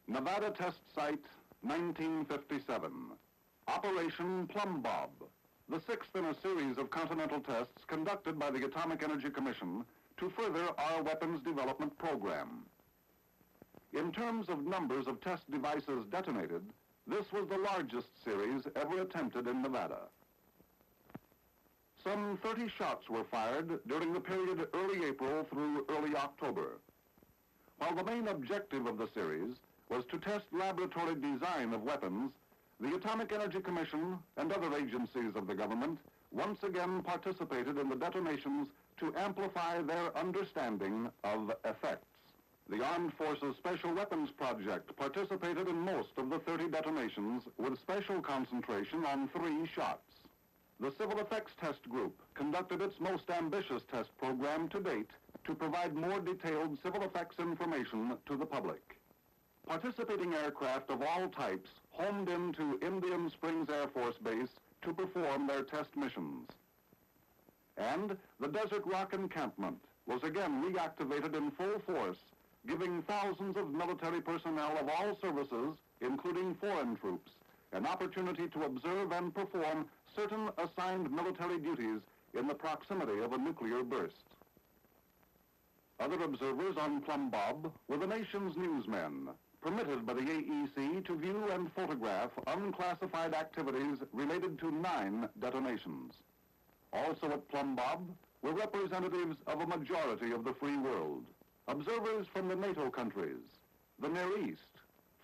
Nevada Test Site, 1957. Operation Plumbbob, the sixth in a series of continental tests conducted by the Atomic Energy Commission to further our weapons development program. In terms of numbers of test devices detonated, this was the largest series ever attempted in Nevada. Some 30 shots were fired during the period early April through early October. While the main objective of the series was to test laboratory design of weapons, the Atomic Energy Commission and other agencies of the government once again participated in the detonations to amplify their understanding of effects. The Armed Forces Special Weapons Project participated in most of the 30 detonations with special concentration on 3 shots. The Civil Effects Test Group conducted its most ambitious test program to date to provide more detailed civil effects information to the public. Participating aircraft of all types homed into Indian Springs Air Force Base to perform their test missions. And the Desert Rock encampment was again reactivated in full force, giving thousands of military personnel of all services, including foreign troops, an opportunity to observe and perform certain assigned military duties in the proximity of a nuclear burst. Other observers on Plumbbob were the nation's newsmen, permitted by the AEC to view and photograph unclassified activities related to 9 detonations. Also at Plumbbob were representatives of a majority of the free world, observers from the NATO countries, the Near East,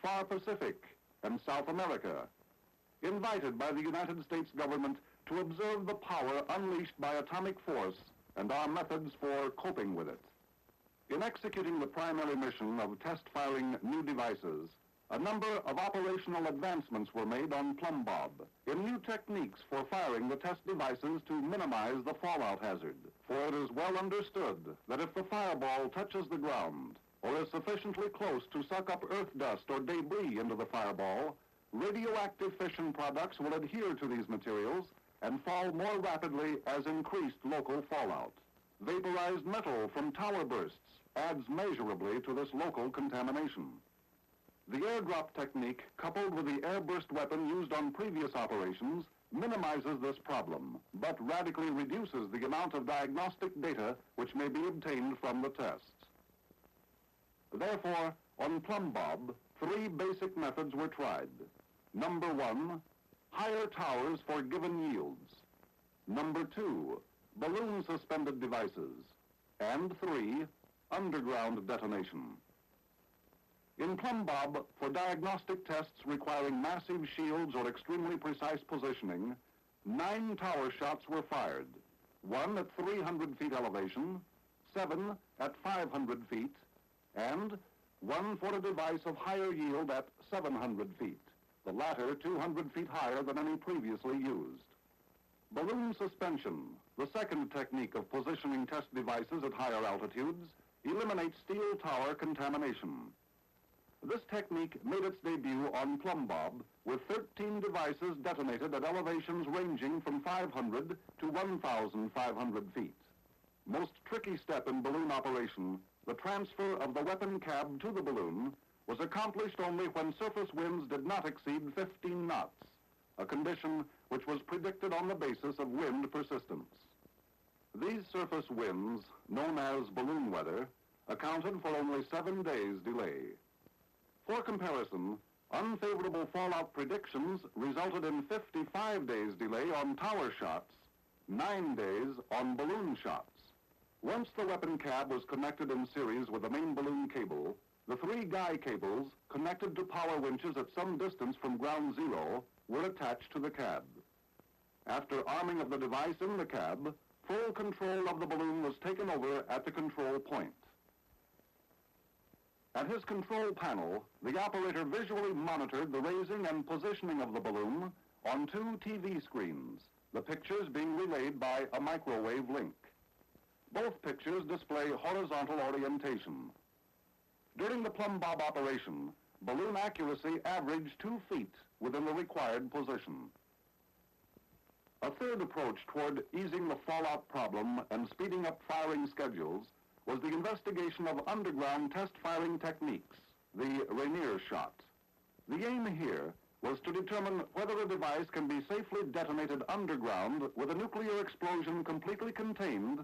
Far Pacific, and South America, invited by the United States government to observe the power unleashed by atomic force and our methods for coping with it. In executing the primary mission of test-firing new devices, a number of operational advancements were made on Plumbbob in new techniques for firing the test devices to minimize the fallout hazard. For it is well understood that if the fireball touches the ground or is sufficiently close to suck up earth dust or debris into the fireball, radioactive fission products will adhere to these materials and fall more rapidly as increased local fallout. Vaporized metal from tower bursts adds measurably to this local contamination. The airdrop technique, coupled with the airburst weapon used on previous operations, minimizes this problem, but radically reduces the amount of diagnostic data which may be obtained from the tests. Therefore, on Plumbbob, 3 basic methods were tried. Number 1, higher towers for given yields. Number 2, balloon-suspended devices. And 3, underground detonation. In Plumbbob, for diagnostic tests requiring massive shields or extremely precise positioning, 9 tower shots were fired, 1 at 300 feet elevation, 7 at 500 feet, and 1 for a device of higher yield at 700 feet, the latter 200 feet higher than any previously used. Balloon suspension, the second technique of positioning test devices at higher altitudes, eliminates steel tower contamination. This technique made its debut on Plumbbob with 13 devices detonated at elevations ranging from 500 to 1,500 feet. Most tricky step in balloon operation, the transfer of the weapon cab to the balloon, was accomplished only when surface winds did not exceed 15 knots, a condition which was predicted on the basis of wind persistence. These surface winds, known as balloon weather, accounted for only 7 days' delay. For comparison, unfavorable fallout predictions resulted in 55 days' delay on tower shots, 9 days on balloon shots. Once the weapon cab was connected in series with the main balloon cable, the 3 guy cables, connected to power winches at some distance from ground zero, were attached to the cab. After arming of the device in the cab, full control of the balloon was taken over at the control point. At his control panel, the operator visually monitored the raising and positioning of the balloon on 2 TV screens, the pictures being relayed by a microwave link. Both pictures display horizontal orientation. During the Plumbbob operation, balloon accuracy averaged 2 feet within the required position. A third approach toward easing the fallout problem and speeding up firing schedules was the investigation of underground test firing techniques. the Rainier shot. The aim here was to determine whether a device can be safely detonated underground with a nuclear explosion completely contained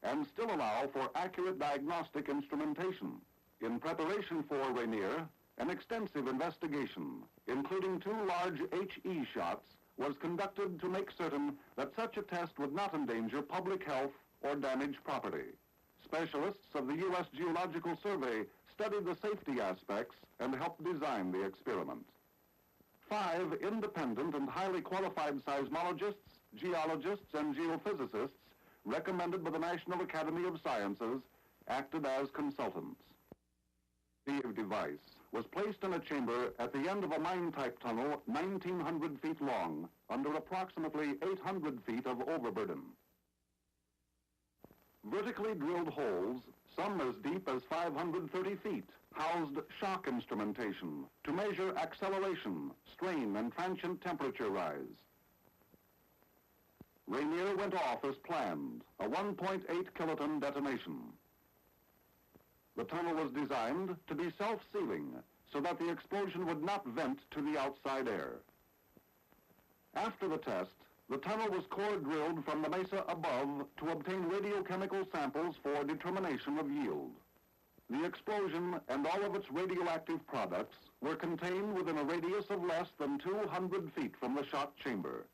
and still allow for accurate diagnostic instrumentation. In preparation for Rainier, an extensive investigation, including 2 large HE shots, was conducted to make certain that such a test would not endanger public health or damage property. Specialists of the U.S. Geological Survey studied the safety aspects and helped design the experiment. 5 independent and highly qualified seismologists, geologists, and geophysicists recommended by the National Academy of Sciences acted as consultants. The device was placed in a chamber at the end of a mine-type tunnel 1,900 feet long under approximately 800 feet of overburden. Vertically drilled holes, some as deep as 530 feet, housed shock instrumentation to measure acceleration, strain, and transient temperature rise. Rainier went off as planned, a 1.8 kiloton detonation. The tunnel was designed to be self-sealing so that the explosion would not vent to the outside air. After the test, the tunnel was core drilled from the mesa above to obtain radiochemical samples for determination of yield. The explosion and all of its radioactive products were contained within a radius of less than 200 feet from the shot chamber.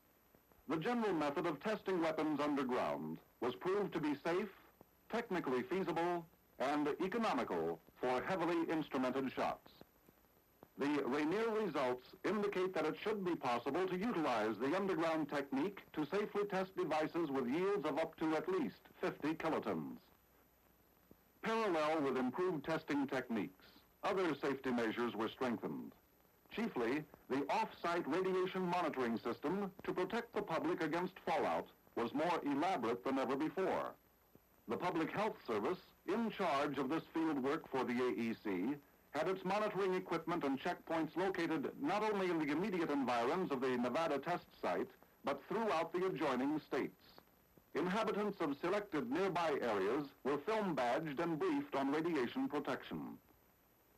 The general method of testing weapons underground was proved to be safe, technically feasible, and economical for heavily instrumented shots. The Rainier results indicate that it should be possible to utilize the underground technique to safely test devices with yields of up to at least 50 kilotons. Parallel with improved testing techniques, other safety measures were strengthened. Chiefly, the off-site radiation monitoring system to protect the public against fallout was more elaborate than ever before. The Public Health Service, in charge of this field work for the AEC, had its monitoring equipment and checkpoints located not only in the immediate environs of the Nevada test site, but throughout the adjoining states. Inhabitants of selected nearby areas were film badged and briefed on radiation protection.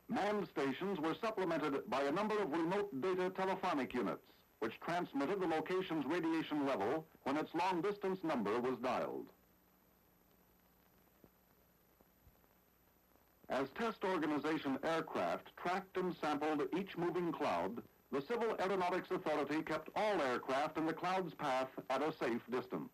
Manned stations were supplemented by a number of remote data telephonic units, which transmitted the location's radiation level when its long-distance number was dialed. As test organization aircraft tracked and sampled each moving cloud, the Civil Aeronautics Authority kept all aircraft in the cloud's path at a safe distance.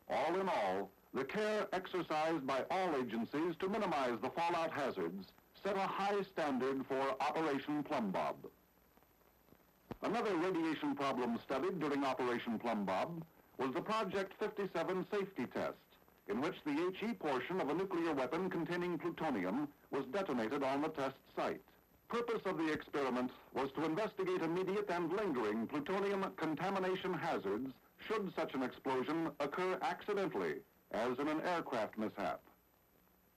All in all, the care exercised by all agencies to minimize the fallout hazards set a high standard for Operation Plumbbob. Another radiation problem studied during Operation Plumbbob was the Project 57 safety test, in which the HE portion of a nuclear weapon containing plutonium was detonated on the test site. Purpose of the experiment was to investigate immediate and lingering plutonium contamination hazards should such an explosion occur accidentally, as in an aircraft mishap.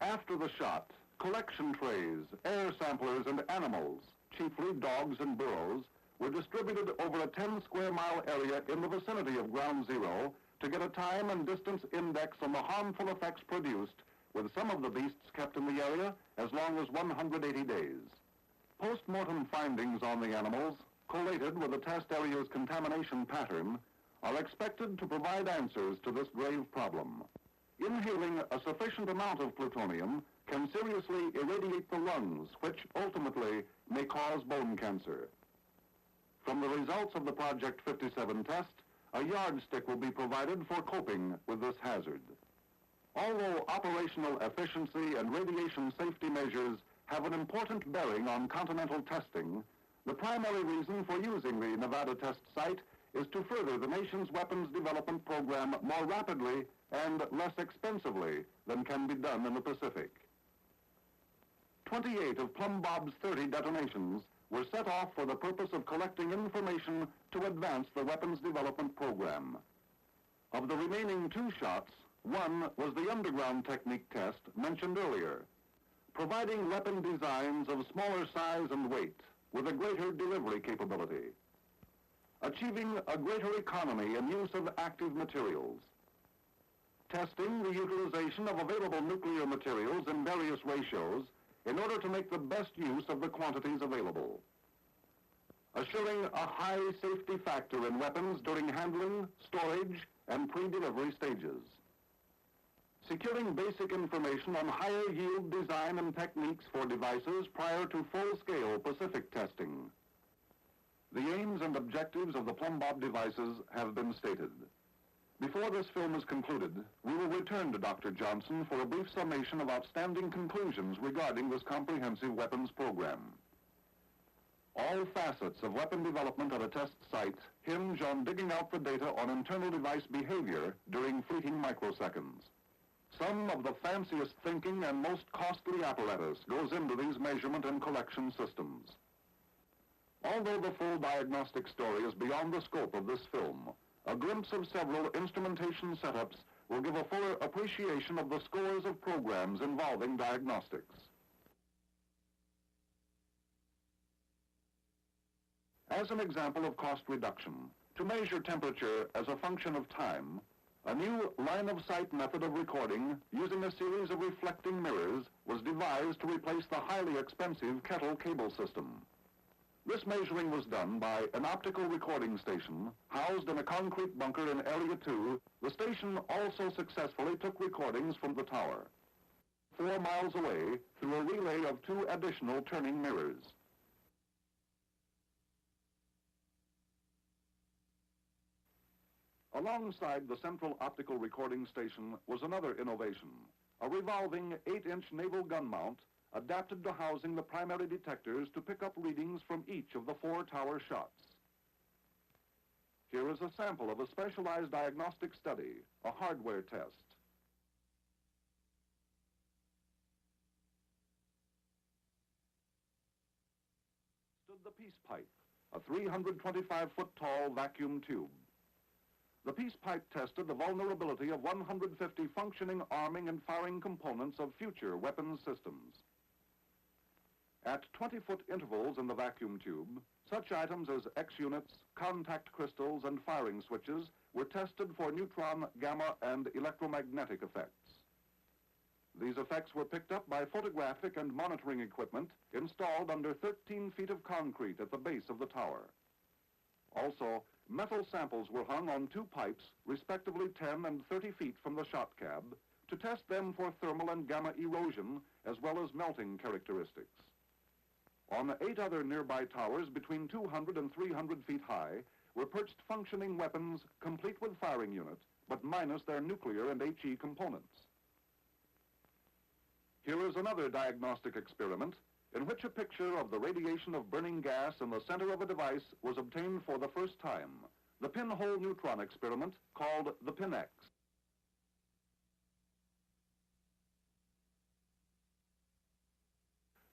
After the shot, collection trays, air samplers, and animals, chiefly dogs and burros, were distributed over a 10-square-mile area in the vicinity of Ground Zero to get a time and distance index on the harmful effects produced, with some of the beasts kept in the area as long as 180 days. Post-mortem findings on the animals, collated with the test area's contamination pattern, are expected to provide answers to this grave problem. Inhaling a sufficient amount of plutonium can seriously irradiate the lungs, which ultimately may cause bone cancer. From the results of the Project 57 test, a yardstick will be provided for coping with this hazard. Although operational efficiency and radiation safety measures have an important bearing on continental testing, the primary reason for using the Nevada test site is to further the nation's weapons development program more rapidly and less expensively than can be done in the Pacific. 28 of Plumbob's 30 detonations were set off for the purpose of collecting information to advance the weapons development program. Of the remaining 2 shots, one was the underground technique test mentioned earlier, providing weapon designs of smaller size and weight with a greater delivery capability, achieving a greater economy in use of active materials, testing the utilization of available nuclear materials in various ratios in order to make the best use of the quantities available. Assuring a high safety factor in weapons during handling, storage, and pre-delivery stages. Securing basic information on higher yield design and techniques for devices prior to full-scale Pacific testing. The aims and objectives of the Plumbbob devices have been stated. Before this film is concluded, we will return to Dr. Johnson for a brief summation of outstanding conclusions regarding this comprehensive weapons program. All facets of weapon development at a test site hinge on digging out the data on internal device behavior during fleeting microseconds. Some of the fanciest thinking and most costly apparatus goes into these measurement and collection systems. Although the full diagnostic story is beyond the scope of this film, a glimpse of several instrumentation setups will give a fuller appreciation of the scores of programs involving diagnostics. As an example of cost reduction, to measure temperature as a function of time, a new line-of-sight method of recording using a series of reflecting mirrors was devised to replace the highly expensive kettle cable system. This measuring was done by an optical recording station housed in a concrete bunker in Area 2. The station also successfully took recordings from the tower, 4 miles away, through a relay of 2 additional turning mirrors. Alongside the central optical recording station was another innovation, a revolving 8-inch naval gun mount adapted to housing the primary detectors to pick up readings from each of the 4 tower shots. Here is a sample of a specialized diagnostic study, a hardware test. Stood the peace pipe, a 325-foot tall vacuum tube. The peace pipe tested the vulnerability of 150 functioning arming and firing components of future weapons systems. At 20-foot intervals in the vacuum tube, such items as X-units, contact crystals, and firing switches were tested for neutron, gamma, and electromagnetic effects. These effects were picked up by photographic and monitoring equipment installed under 13 feet of concrete at the base of the tower. Also, metal samples were hung on 2 pipes, respectively 10 and 30 feet from the shot cab, to test them for thermal and gamma erosion, as well as melting characteristics. On 8 other nearby towers between 200 and 300 feet high were perched functioning weapons complete with firing unit, but minus their nuclear and HE components. Here is another diagnostic experiment in which a picture of the radiation of burning gas in the center of a device was obtained for the first time, the pinhole neutron experiment called the PinX.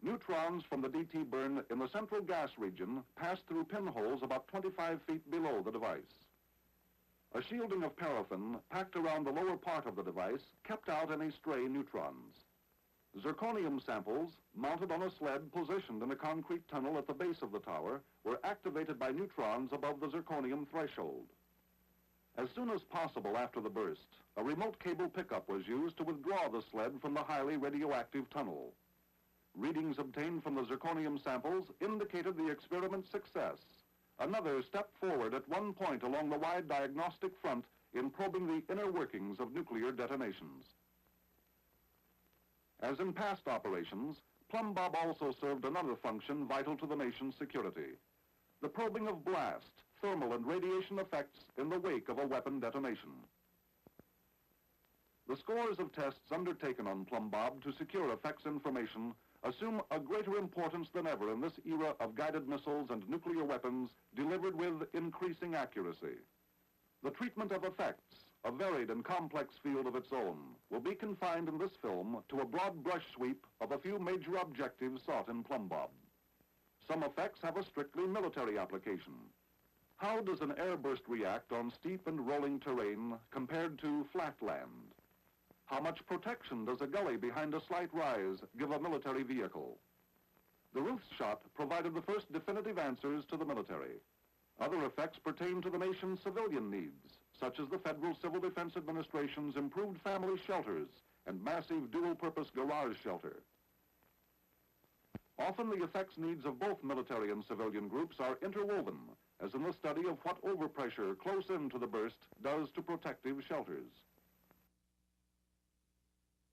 Neutrons from the DT burn in the central gas region passed through pinholes about 25 feet below the device. A shielding of paraffin packed around the lower part of the device kept out any stray neutrons. Zirconium samples, mounted on a sled positioned in a concrete tunnel at the base of the tower, were activated by neutrons above the zirconium threshold. As soon as possible after the burst, a remote cable pickup was used to withdraw the sled from the highly radioactive tunnel. Readings obtained from the zirconium samples indicated the experiment's success, another step forward at one point along the wide diagnostic front in probing the inner workings of nuclear detonations. As in past operations, Plumbbob also served another function vital to the nation's security: the probing of blast, thermal, and radiation effects in the wake of a weapon detonation. The scores of tests undertaken on Plumbbob to secure effects information assume a greater importance than ever in this era of guided missiles and nuclear weapons delivered with increasing accuracy. The treatment of effects, a varied and complex field of its own, will be confined in this film to a broad brush sweep of a few major objectives sought in Plumbbob. Some effects have a strictly military application. How does an airburst react on steep and rolling terrain compared to flat land? How much protection does a gully behind a slight rise give a military vehicle? The Ruth shot provided the first definitive answers to the military. Other effects pertain to the nation's civilian needs, such as the Federal Civil Defense Administration's improved family shelters and massive dual-purpose garage shelter. Often the effects needs of both military and civilian groups are interwoven, as in the study of what overpressure close in to the burst does to protective shelters.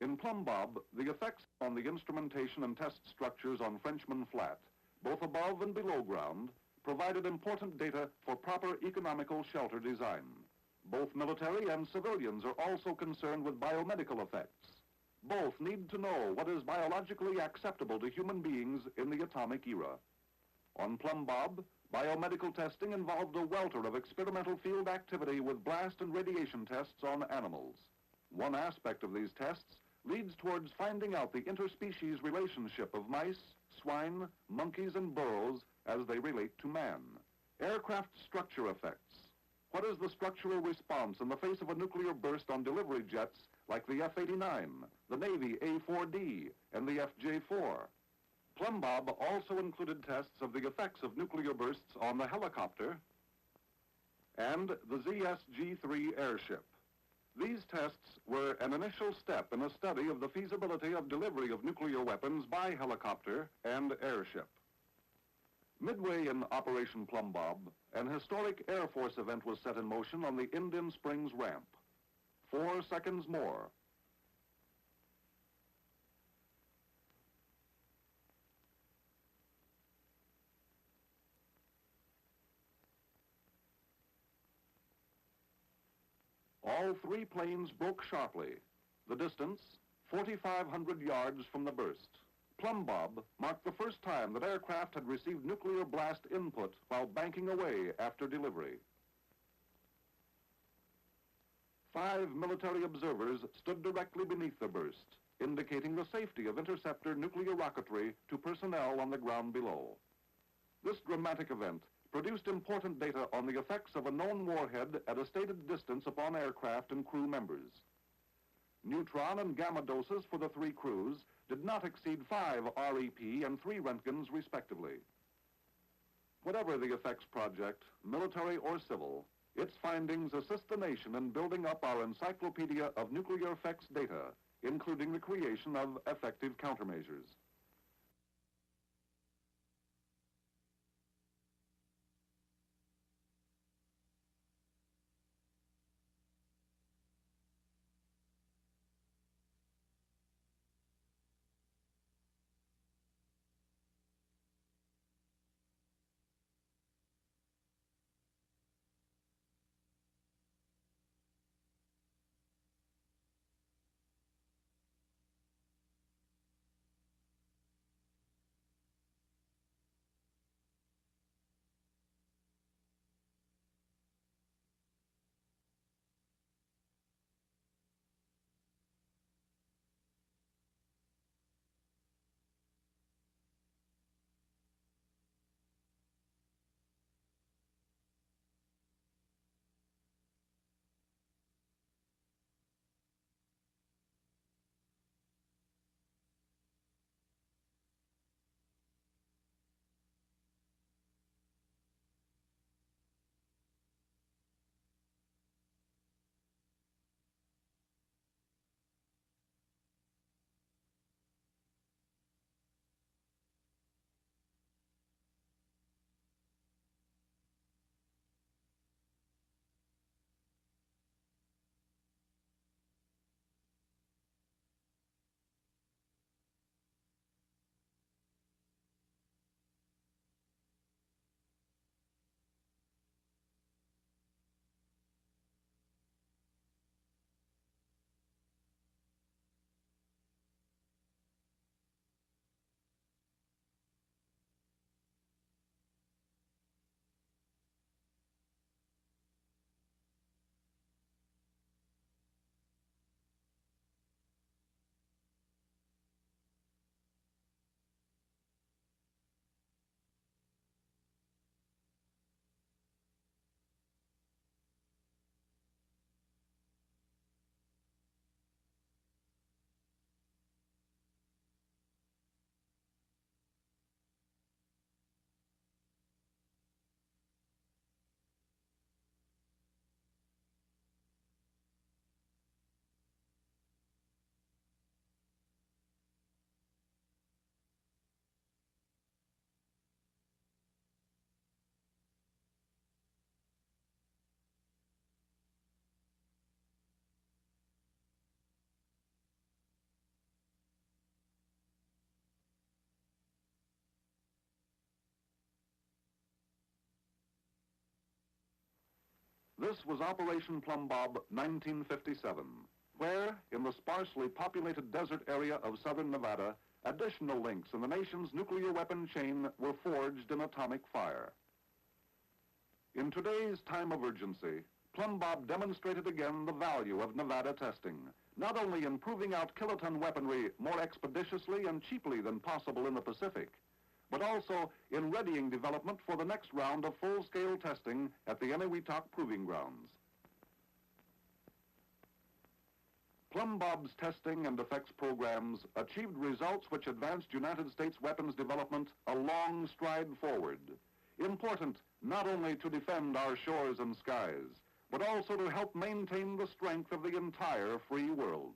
In Plumbbob, the effects on the instrumentation and test structures on Frenchman Flat, both above and below ground, provided important data for proper economical shelter design. Both military and civilians are also concerned with biomedical effects. Both need to know what is biologically acceptable to human beings in the atomic era. On Plumbbob, biomedical testing involved a welter of experimental field activity with blast and radiation tests on animals. One aspect of these tests leads towards finding out the interspecies relationship of mice, swine, monkeys, and burros as they relate to man. Aircraft structure effects. What is the structural response in the face of a nuclear burst on delivery jets like the F-89, the Navy A-4D, and the FJ-4? Plumbbob also included tests of the effects of nuclear bursts on the helicopter and the ZSG-3 airship. These tests were an initial step in a study of the feasibility of delivery of nuclear weapons by helicopter and airship. Midway in Operation Plumbbob, an historic Air Force event was set in motion on the Indian Springs ramp. 4 seconds more. All 3 planes broke sharply. The distance, 4,500 yards from the burst. Plumbbob marked the first time that aircraft had received nuclear blast input while banking away after delivery. 5 military observers stood directly beneath the burst, indicating the safety of interceptor nuclear rocketry to personnel on the ground below. This dramatic event produced important data on the effects of a known warhead at a stated distance upon aircraft and crew members. Neutron and gamma doses for the 3 crews did not exceed 5 REP and 3 Roentgens respectively. Whatever the effects project, military or civil, its findings assist the nation in building up our encyclopedia of nuclear effects data, including the creation of effective countermeasures. This was Operation Plumbbob 1957, where, in the sparsely populated desert area of southern Nevada, additional links in the nation's nuclear weapon chain were forged in atomic fire. In today's time of urgency, Plumbbob demonstrated again the value of Nevada testing, not only in proving out kiloton weaponry more expeditiously and cheaply than possible in the Pacific, but also in readying development for the next round of full-scale testing at the Eniwetok Proving Grounds. Plumbob's testing and effects programs achieved results which advanced United States weapons development a long stride forward, important not only to defend our shores and skies, but also to help maintain the strength of the entire free world.